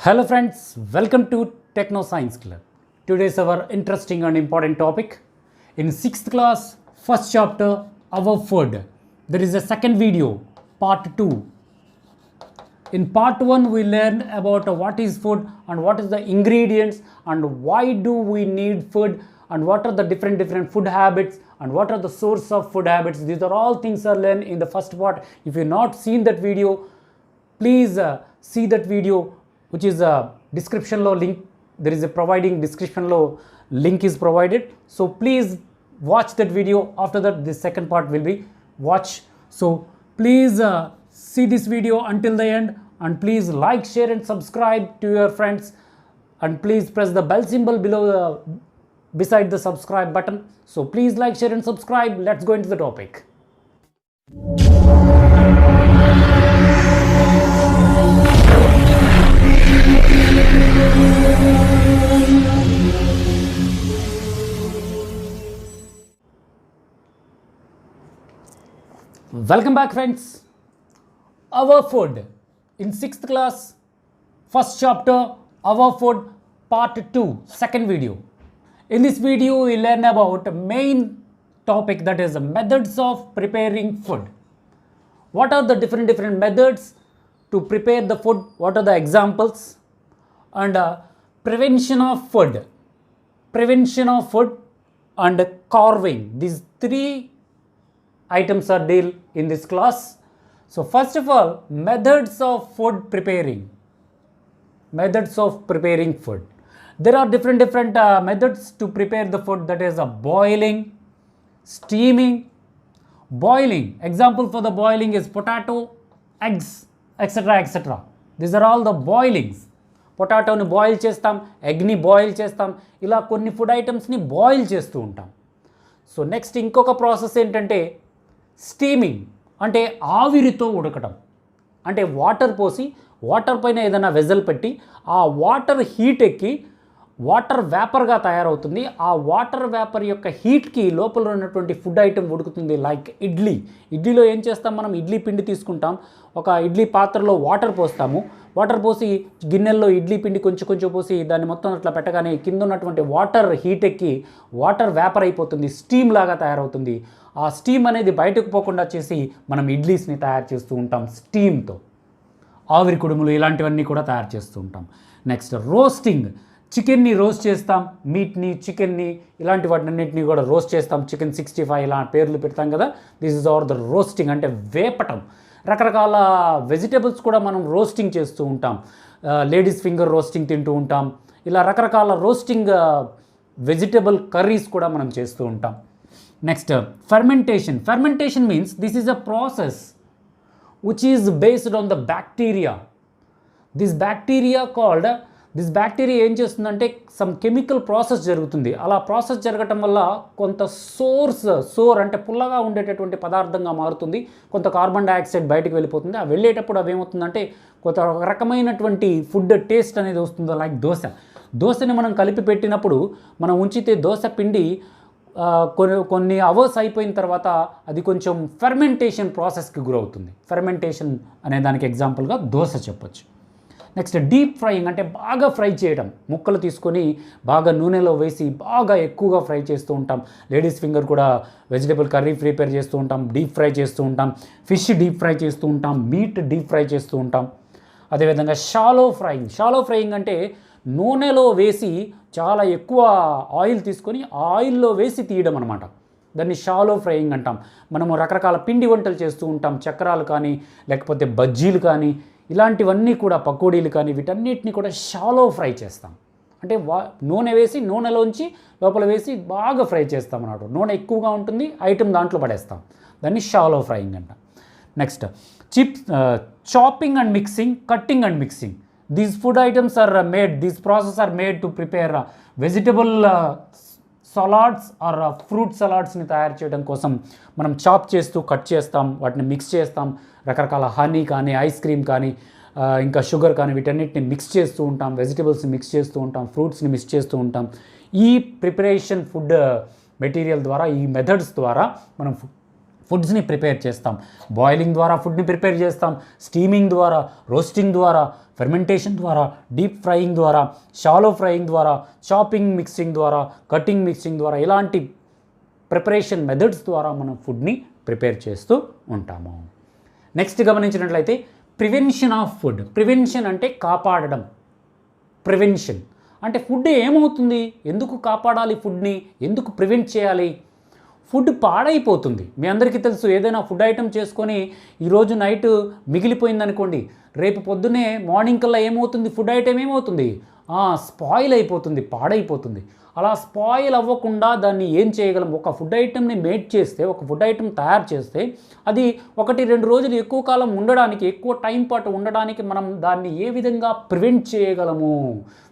Hello friends, welcome to Techno Science Club. Today is our interesting and important topic. In 6th class, first chapter, our food. There is a second video, part 2. In part 1, we learned about what is food and what is the ingredients and why do we need food and what are the different food habits and what are the source of food habits. These are all things are learned in the first part. If you have not seen that video, please see that video, which is a description lo link. There is a providing description lo link is provided. So please watch that video. After that, the second part will be watch. So please see this video until the end, and please like, share and subscribe to your friends, and please press the bell symbol below beside the subscribe button. So please like, share and subscribe. Let's go into the topic. Welcome back friends. Our food in 6th class, first chapter, our food, part 2, second video. In this video we learn about main topic, that is methods of preparing food. What are the different methods to prepare the food? What are the examples? And prevention of food and carving. These three items are dealt in this class. So first of all, methods of food preparing. Methods of preparing food. There are different methods to prepare the food, that is boiling, steaming, boiling. Example for the boiling is potato, eggs, etc. These are all the boilings. పొటాటోని boil చేస్తాం, ఎగ్ని boil చేస్తాం, ఇలా కొన్ని food ఐటమ్స్ని boil చేస్తూ ఉంటాం. So next ఇంకొక process ఏంటంటే స్టీమింగ్, అంటే ఆవిరితో ఉడకటం. అంటే వాటర్ పోసి వాటర్ పైన ఏదైనా వెజల్ పెట్టి ఆ వాటర్ హీట్ ఎక్కి వాటర్ వేపర్గా తయారవుతుంది. ఆ వాటర్ వేపర్ యొక్క హీట్కి లోపల ఉన్నటువంటి ఫుడ్ ఐటమ్ ఉడుకుతుంది. లైక్ ఇడ్లీ. ఇడ్లీలో ఏం చేస్తాం, మనం ఇడ్లీ పిండి తీసుకుంటాం, ఒక ఇడ్లీ పాత్రలో వాటర్ పోస్తాము, వాటర్ పోసి గిన్నెల్లో ఇడ్లీ పిండి కొంచెం పోసి దాన్ని మొత్తం అట్లా పెట్టగానే కింద ఉన్నటువంటి వాటర్ హీట్ ఎక్కి వాటర్ వేపర్ అయిపోతుంది, స్టీమ్ లాగా తయారవుతుంది. ఆ స్టీమ్ అనేది బయటకు పోకుండా చేసి మనం ఇడ్లీస్ని తయారు చేస్తూ ఉంటాం స్టీమ్తో. ఆవిరి కుడుములు ఇలాంటివన్నీ కూడా తయారు చేస్తూ ఉంటాం. Next roasting. చికెన్ని రోస్ట్ చేస్తాం, మీట్ని, చికెన్ని, ఇలాంటి వాటినన్నింటినీ కూడా రోస్ట్ చేస్తాం. చికెన్ 65 ఇలా పేర్లు పెడతాం కదా. This is are the roasting, అంటే వేపటం. రకరకాల వెజిటేబుల్స్ కూడా మనం రోస్టింగ్ చేస్తూ ఉంటాం. లేడీస్ ఫింగర్ రోస్టింగ్ తింటూ ఉంటాం. ఇలా రకరకాల రోస్టింగ్ వెజిటేబుల్ కర్రీస్ కూడా మనం చేస్తూ ఉంటాం. Next fermentation. Fermentation means this is a process which is based on the bacteria. This bacteria ఏం చేస్తుందంటే సమ్ కెమికల్ ప్రాసెస్ జరుగుతుంది. అలా ప్రాసెస్ జరగటం వల్ల కొంత సోర్ అంటే పుల్లగా ఉండేటటువంటి పదార్థంగా మారుతుంది. కొంత కార్బన్ డైఆక్సైడ్ బయటకు వెళ్ళిపోతుంది. ఆ వెళ్ళేటప్పుడు అవి ఏమవుతుందంటే కొంత రకమైనటువంటి ఫుడ్ టేస్ట్ అనేది వస్తుంది. లైక్ దోశని మనం కలిపి పెట్టినప్పుడు మనం ఉంచితే దోశ పిండి కొన్ని అవర్స్ అయిపోయిన తర్వాత అది కొంచెం ఫెర్మెంటేషన్ ప్రాసెస్కి గురవుతుంది. ఫెర్మెంటేషన్ అనే దానికి ఎగ్జాంపుల్గా దోశ చెప్పొచ్చు. నెక్స్ట్ డీప్ ఫ్రైయింగ్, అంటే బాగా ఫ్రై చేయడం. ముక్కలు తీసుకొని బాగా నూనెలో వేసి బాగా ఎక్కువగా ఫ్రై చేస్తూ ఉంటాం. లేడీస్ ఫింగర్ కూడా వెజిటేబుల్ కర్రీ ప్రిపేర్ చేస్తూ ఉంటాం, డీప్ ఫ్రై చేస్తూ ఉంటాం, ఫిష్ డీప్ ఫ్రై చేస్తూ ఉంటాం, మీట్ డీప్ ఫ్రై చేస్తూ ఉంటాం. అదేవిధంగా షాలో ఫ్రైయింగ్ అంటే నూనెలో వేసి చాలా ఎక్కువ ఆయిల్ తీసుకొని ఆయిల్లో వేసి తీయడం అనమాట. దాన్ని షాలో ఫ్రైయింగ్ అంటాం. మనము రకరకాల పిండి వంటలు చేస్తూ ఉంటాం. చక్రాలు కానీ లేకపోతే బజ్జీలు కానీ ఇలాంటివన్నీ కూడా, పకోడీలు కానీ, వీటన్నిటిని కూడా షాలో ఫ్రై చేస్తాం. అంటే నూనె వేసి నూనెలోంచి లోపల వేసి బాగా ఫ్రై చేస్తాం అన్నమాట. నూనె ఎక్కువగా ఉంటుంది, ఐటమ్ దాంట్లో పడేస్తాం. దాన్ని షాలో ఫ్రైయింగ్ అంటాం. Next chopping and mixing, cutting and mixing. These food items are made, these processes are made to prepare vegetable salads or fruit saladsని తయారు చేయడం కోసం మనం చాప్ చేస్తూ కట్ చేస్తాం, వాటిని మిక్స్ చేస్తాం. రకరకాల హనీ కానీ, ఐస్ క్రీమ్ కానీ, ఇంకా షుగర్ కానీ, వీటన్నిటిని మిక్స్ చేస్తూ ఉంటాం. వెజిటబుల్స్ని మిక్స్ చేస్తూ ఉంటాం, ఫ్రూట్స్ని మిక్స్ చేస్తూ ఉంటాం. ఈ ప్రిపరేషన్ ఫుడ్ మెటీరియల్ ద్వారా, ఈ మెథడ్స్ ద్వారా మనం ఫుడ్స్ని ప్రిపేర్ చేస్తాం. బాయిలింగ్ ద్వారా ఫుడ్ని ప్రిపేర్ చేస్తాం, స్టీమింగ్ ద్వారా, రోస్టింగ్ ద్వారా, ఫెర్మెంటేషన్ ద్వారా, డీప్ ఫ్రైయింగ్ ద్వారా, షాలో ఫ్రైయింగ్ ద్వారా, చాపింగ్ మిక్సింగ్ ద్వారా, కటింగ్ మిక్సింగ్ ద్వారా ఇలాంటి ప్రిపరేషన్ మెథడ్స్ ద్వారా మనం ఫుడ్ని ప్రిపేర్ చేస్తూ ఉంటాము. నెక్స్ట్ గమనించినట్లయితే ప్రివెన్షన్ ఆఫ్ ఫుడ్. ప్రివెన్షన్ అంటే కాపాడడం. ప్రివెన్షన్ అంటే ఫుడ్ ఏమవుతుంది, ఎందుకు కాపాడాలి, ఫుడ్ని ఎందుకు ప్రివెంట్ చేయాలి? ఫుడ్ పాడైపోతుంది. మీ అందరికీ తెలుసు, ఏదైనా ఫుడ్ ఐటెం చేసుకొని ఈరోజు నైట్ మిగిలిపోయిందనుకోండి, రేపు పొద్దున్నే మార్నింగ్ కల్లా ఏమవుతుంది, ఫుడ్ ఐటెం ఏమవుతుంది, స్పాయిల్ అయిపోతుంది, పాడైపోతుంది. అలా స్పాయిల్ అవ్వకుండా దాన్ని ఏం చేయగలం, ఒక ఫుడ్ ఐటెంని మేడ్ చేస్తే, ఒక ఫుడ్ ఐటెం తయారు చేస్తే అది 1-2 రోజులు ఎక్కువ కాలం ఉండడానికి, ఎక్కువ టైం పాటు ఉండడానికి మనం దాన్ని ఏ విధంగా ప్రివెంట్ చేయగలము,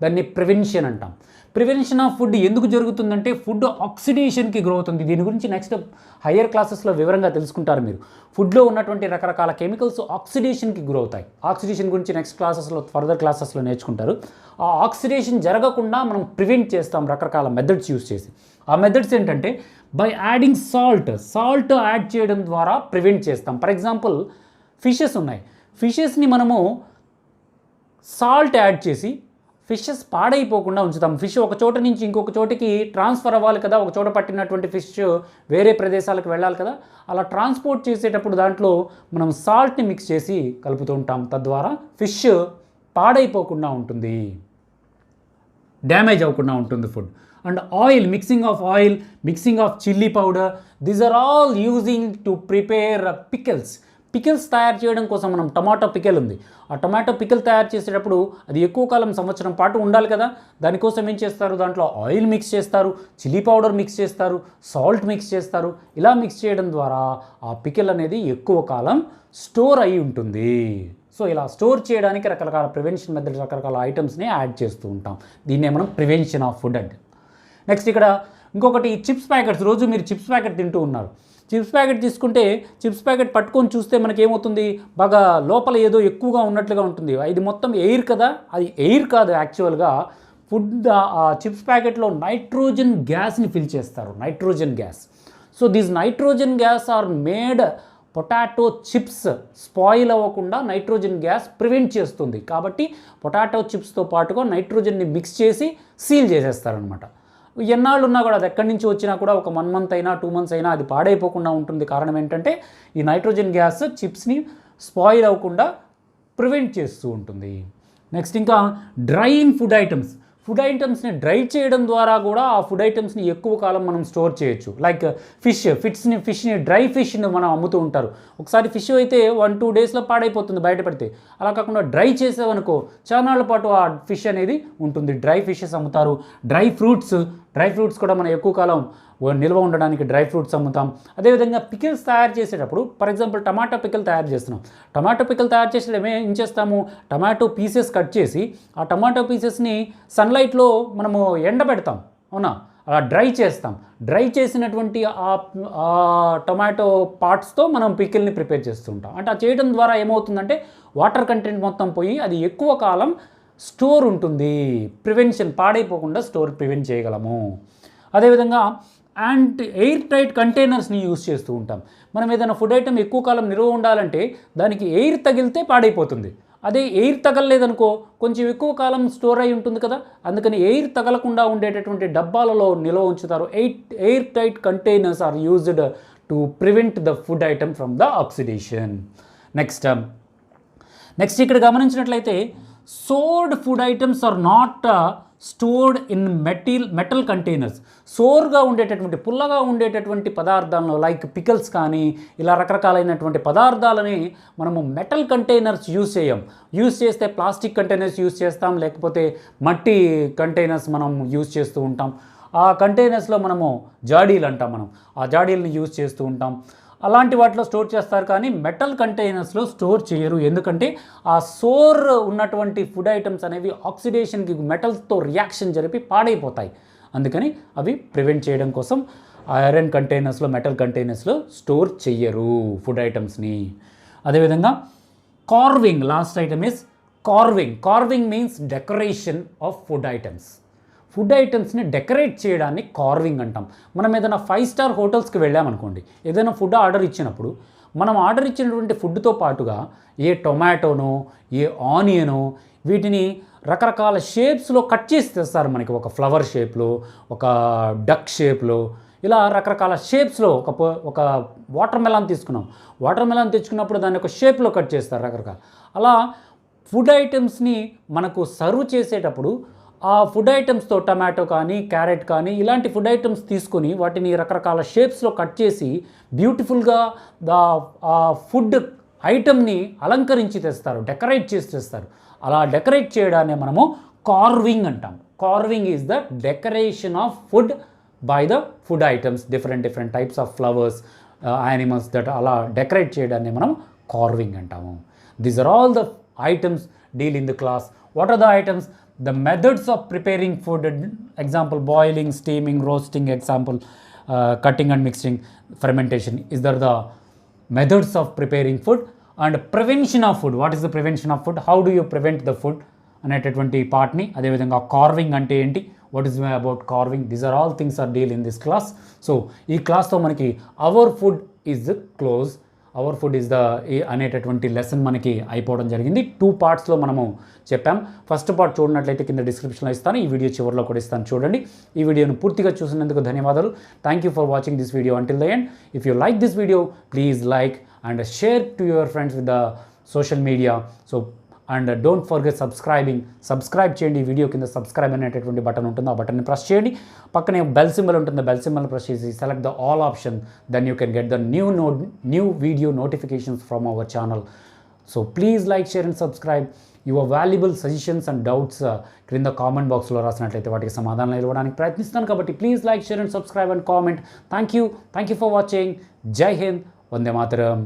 దాన్ని ప్రివెన్షన్ అంటాం. ప్రివెన్షన్ ఆఫ్ ఫుడ్ ఎందుకు జరుగుతుందంటే ఫుడ్ ఆక్సిడేషన్కి గ్రో అవుతుంది. దీని గురించి నెక్స్ట్ హయ్యర్ క్లాసెస్లో వివరంగా తెలుసుకుంటారు మీరు. ఫుడ్లో ఉన్నటువంటి రకరకాల కెమికల్స్ ఆక్సిడేషన్కి గురి అవుతాయి. ఆక్సిడేషన్ గురించి నెక్స్ట్ క్లాసెస్లో, ఫర్దర్ క్లాసెస్లో నేర్చుకుంటారు. ఆ ఆక్సిడేషన్ జరగకుండా మనం ప్రివెంట్ చేస్తాం రకరకాల మెథడ్స్ యూస్ చేసి. ఆ మెథడ్స్ ఏంటంటే బై యాడింగ్ సాల్ట్ యాడ్ చేయడం ద్వారా ప్రివెంట్ చేస్తాం. ఫర్ ఎగ్జాంపుల్ ఫిషెస్ ఉన్నాయి. ఫిషెస్ని మనము సాల్ట్ యాడ్ చేసి ఫిషెస్ పాడైపోకుండా ఉంచుతాం. ఫిష్ ఒక చోట నుంచి ఇంకొక చోటికి ట్రాన్స్ఫర్ అవ్వాలి కదా, ఒక చోట పట్టినటువంటి ఫిష్ వేరే ప్రదేశాలకు వెళ్ళాలి కదా, అలా ట్రాన్స్పోర్ట్ చేసేటప్పుడు దాంట్లో మనం సాల్ట్ని మిక్స్ చేసి కలుపుతూ ఉంటాం. తద్వారా ఫిష్ పాడైపోకుండా ఉంటుంది, డ్యామేజ్ అవ్వకుండా ఉంటుంది food. And oil, mixing of chilli powder, these are all using to prepare pickles తయారు చేయడం కోసం. మనం టమాటో పికిల్ ఉంది, ఆ టమాటో పికిల్ తయారు చేసేటప్పుడు అది ఎక్కువ కాలం, సంవత్సరం పాటు ఉండాలి కదా, దానికోసం ఏం చేస్తారు, దాంట్లో ఆయిల్ మిక్స్ చేస్తారు, చిల్లీ పౌడర్ మిక్స్ చేస్తారు, సాల్ట్ మిక్స్ చేస్తారు. ఇలా మిక్స్ చేయడం ద్వారా ఆ పికిల్ అనేది ఎక్కువ కాలం స్టోర్ అయి ఉంటుంది. సో ఇలా స్టోర్ చేయడానికి రకరకాల ప్రివెన్షన్ మెథడ్స్, రకరకాల ఐటమ్స్ని యాడ్ చేస్తూ ఉంటాం. దీన్నే మనం ప్రివెన్షన్ ఆఫ్ ఫుడ్ అంటే. నెక్స్ట్ ఇక్కడ ఇంకొకటి చిప్స్ ప్యాకెట్స్. రోజు మీరు చిప్స్ ప్యాకెట్ తింటూ ఉన్నారు. చిప్స్ ప్యాకెట్ తీసుకుంటే చిప్స్ ప్యాకెట్ పట్టుకొని చూస్తే మనకి ఏమవుతుంది, బాగా లోపల ఏదో ఎక్కువగా ఉన్నట్లుగా ఉంటుంది. ఇది మొత్తం ఎయిర్ కదా, అది ఎయిర్ కాదు. యాక్చువల్గా ఫుడ్ ఆ చిప్స్ ప్యాకెట్లో నైట్రోజన్ గ్యాస్ని ఫిల్ చేస్తారు, nitrogen gas. So these nitrogen gas are made potato chips spoil అవ్వకుండా నైట్రోజన్ గ్యాస్ ప్రివెంట్ చేస్తుంది. కాబట్టి పొటాటో చిప్స్తో పాటుగా నైట్రోజన్ని మిక్స్ చేసి సీల్ చేసేస్తారనమాట. ఎన్నాళ్ళు ఉన్నా కూడా, అది ఎక్కడి నుంచి వచ్చినా కూడా ఒక 1 month అయినా 2 months అయినా అది పాడైపోకుండా ఉంటుంది. కారణం ఏంటంటే ఈ నైట్రోజన్ గ్యాస్ చిప్స్ని స్పాయిల్ అవ్వకుండా ప్రివెంట్ చేస్తూ ఉంటుంది. నెక్స్ట్ ఇంకా డ్రైయింగ్ ఫుడ్ ఐటమ్స్ని డ్రై చేయడం ద్వారా కూడా ఆ ఫుడ్ ఐటమ్స్ని ఎక్కువ కాలం మనం స్టోర్ చేయొచ్చు. లైక్ ఫిష్ని డ్రై ఫిష్ని మనం అమ్ముతూ ఉంటారు. ఒకసారి ఫిష్ అయితే 1-2 daysలో పాడైపోతుంది బయట పెడితే. అలా కాకుండా డ్రై చేసేవనుకో చాలా నాళ్ళ పాటు ఆ ఫిష్ అనేది ఉంటుంది. డ్రై ఫిషెస్ అమ్ముతారు. డ్రై ఫ్రూట్స్ కూడా మనం ఎక్కువ కాలం నిల్వ ఉండడానికి డ్రై ఫ్రూట్స్ అమ్ముతాం. అదేవిధంగా పికిల్స్ తయారు చేసేటప్పుడు, ఫర్ ఎగ్జాంపుల్ టమాటో పికిల్ తయారు చేస్తున్నాం. టమాటో పికిల్ తయారు చేసేటప్పుడు ఏం చేస్తాము, టమాటో పీసెస్ కట్ చేసి ఆ టమాటో పీసెస్ని సన్లైట్లో మనము ఎండబెడతాం, అవునా, అలా డ్రై చేస్తాం. డ్రై చేసినటువంటి ఆ టొమాటో పార్ట్స్తో మనం పికిల్ని ప్రిపేర్ చేస్తుంటాం. అంటే ఆ చేయడం ద్వారా ఏమవుతుందంటే వాటర్ కంటెంట్ మొత్తం పోయి అది ఎక్కువ కాలం స్టోర్ ఉంటుంది. పాడైపోకుండా ప్రివెంట్ చేయగలము. అదేవిధంగా ఎయిర్ టైట్ కంటైనర్స్ని యూజ్ చేస్తూ ఉంటాం. మనం ఏదైనా ఫుడ్ ఐటమ్ ఎక్కువ కాలం నిల్వ ఉండాలంటే దానికి ఎయిర్ తగిలితే పాడైపోతుంది. అదే ఎయిర్ తగలలేదనుకో కొంచెం ఎక్కువ కాలం స్టోర్ అయి ఉంటుంది కదా, అందుకని ఎయిర్ తగలకుండా ఉండేటటువంటి డబ్బాలలో నిల్వ ఉంచుతారు. Air tight containers are used to prevent the food item from the oxidation. Next ఇక్కడ గమనించినట్లయితే sour food items are not stored in metal containers. సోర్గా ఉండేటటువంటి, పుల్లగా ఉండేటటువంటి పదార్థాలను లైక్ పికల్స్ కానీ ఇలా రకరకాలైనటువంటి పదార్థాలని మనము మెటల్ కంటైనర్స్ యూజ్ చేస్తే ప్లాస్టిక్ కంటైనర్స్ యూజ్ చేస్తాం, లేకపోతే మట్టి కంటైనర్స్ మనం యూజ్ చేస్తూ ఉంటాం. ఆ కంటైనర్స్లో మనము జాడీలు అంటాం, మనం ఆ జాడీలని యూజ్ చేస్తూ ఉంటాం. అలాంటి వాటిలో స్టోర్ చేస్తారు, కానీ మెటల్ కంటైనర్స్లో స్టోర్ చేయరు. ఎందుకంటే ఆ సోర్ ఉన్నటువంటి ఫుడ్ ఐటమ్స్ అనేవి ఆక్సిడేషన్కి మెటల్స్తో రియాక్షన్ జరిపి పాడైపోతాయి. అందుకని అవి ప్రివెంట్ చేయడం కోసం ఐరన్ కంటైనర్స్లో, మెటల్ కంటైనర్స్లో స్టోర్ చెయ్యరు ఫుడ్ ఐటమ్స్ని. అదేవిధంగా carving, last item is carving means decoration of food items. Food ఐటమ్స్ని డెకరేట్ చేయడాన్ని కార్వింగ్ అంటాం. మనం ఏదైనా 5-star హోటల్స్కి వెళ్ళామనుకోండి, ఏదైనా ఫుడ్ ఆర్డర్ ఇచ్చినప్పుడు మనం ఆర్డర్ ఇచ్చినటువంటి ఫుడ్తో పాటుగా ఏ టొమాటోనో, ఏ ఆనియనో, వీటిని రకరకాల షేప్స్లో కట్ చేసి తెస్తారు మనకి. ఒక ఫ్లవర్ షేప్లో, ఒక డక్ షేప్లో, ఇలా రకరకాల షేప్స్లో. ఒక వాటర్ మెలాన్ తీసుకున్నాం, వాటర్ మెలాన్ తెచ్చుకున్నప్పుడు దాన్ని ఒక షేప్లో కట్ చేస్తారు రకరకాల. అలా ఫుడ్ ఐటమ్స్ని మనకు సర్వ్ చేసేటప్పుడు ఆ ఫుడ్ ఐటమ్స్తో టమాటో కానీ, క్యారెట్ కానీ ఇలాంటి ఫుడ్ ఐటమ్స్ తీసుకొని వాటిని రకరకాల షేప్స్లో కట్ చేసి బ్యూటిఫుల్గా ఆ ఫుడ్ ఐటమ్ని అలంకరించి తెస్తారు, డెకరేట్ చేసి తెస్తారు. అలా డెకరేట్ చేయడాన్ని మనము కార్వింగ్ అంటాం. Carving is the decoration of food by the food items, different types of flowers, animals that అలా డెకరేట్ చేయడాన్ని మనం కార్వింగ్ అంటాము. These are all the items deal in the class. What are the items? The methods of preparing food, example boiling, steaming, roasting, example cutting and mixing, fermentation. Is there the methods of preparing food? And prevention of food. What is the prevention of food? How do you prevent the food అనేటటువంటి పార్ట్ని. అదేవిధంగా carving అంటే ఏంటి, what is about carving, these are all things are deal in this class. So ఈ క్లాస్తో మనకి our food is close, our food is the అనేటటువంటి lesson మనకి అయిపోవడం జరిగింది. 2 పార్ట్స్లో మనము చెప్పాం. ఫస్ట్ పార్ట్ చూడనట్లయితే కింద డిస్క్రిప్షన్లో ఇస్తాను, ఈ వీడియో చివరిలో కూడా ఇస్తాను, చూడండి. ఈ వీడియోను పూర్తిగా చూసినందుకు ధన్యవాదాలు. Thank you for watching this video until the end. If you like this video please like and share to your friends with the social media. So and don't forget subscribe చేయండి. ఈ వీడియో కింద subscribe అనేటటువంటి button ఉంటుంది, ఆ బటన్ని press చేయండి. పక్కనే bell symbol ఉంటుంది, బెల్ సింబల్ ప్రెస్ చేసి select the all option, then you can get the new video notifications from our channel. So please like, share and subscribe. Your valuable suggestions and doubts క్రింద comment బాక్స్లో రాసినట్లయితే వాటికి సమాధానాలు ఇవ్వడానికి ప్రయత్నిస్తాను. కాబట్టి please like, share and subscribe and comment. Thank you for watching. జై హింద్, వందే మాతరం.